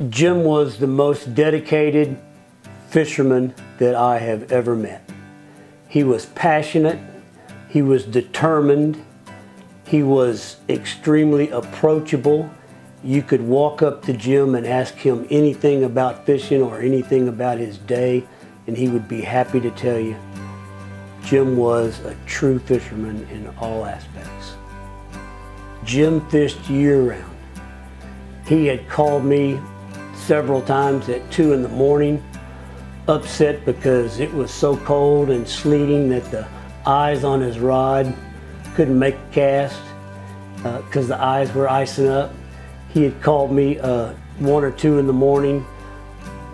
Jim was the most dedicated fisherman that I have ever met. He was passionate, he was determined, he was extremely approachable. You could walk up to Jim and ask him anything about fishing or anything about his day, and he would be happy to tell you. Jim was a true fisherman in all aspects. Jim fished year-round. He had called me several times at 2 in the morning, upset because it was so cold and sleeting that the eyes on his rod couldn't make a cast because the eyes were icing up. He had called me 1 or 2 in the morning.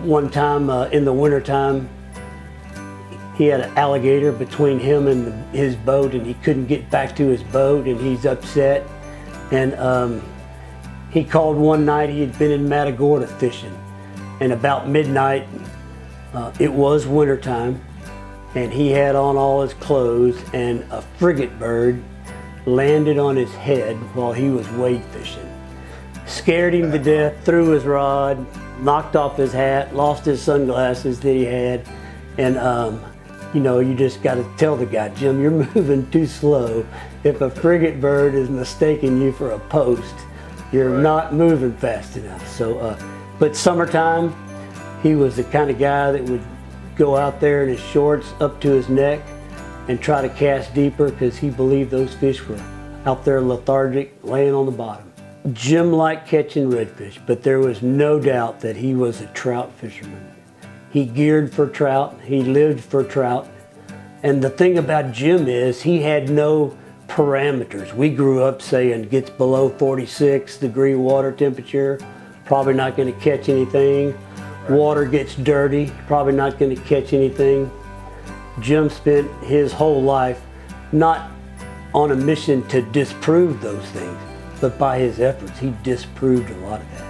One time in the wintertime, he had an alligator between him and his boat, and he couldn't get back to his boat, and he's upset. And he called one night. He had been in Matagorda fishing, and about midnight, it was wintertime, and he had on all his clothes, and a frigate bird landed on his head while he was wade fishing. Scared him to death, threw his rod, knocked off his hat, lost his sunglasses that he had, and you know, you just got to tell the guy, Jim, you're moving too slow. If a frigate bird is mistaking you for a post, you're not moving fast enough. So, but summertime, he was the kind of guy that would go out there in his shorts up to his neck and try to cast deeper because he believed those fish were out there lethargic, laying on the bottom. Jim liked catching redfish, but there was no doubt that he was a trout fisherman. He geared for trout, he lived for trout. And the thing about Jim is he had no parameters. We grew up saying gets below 46-degree water temperature, probably not going to catch anything. Water gets dirty, probably not going to catch anything. Jim spent his whole life not on a mission to disprove those things, but by his efforts, he disproved a lot of that.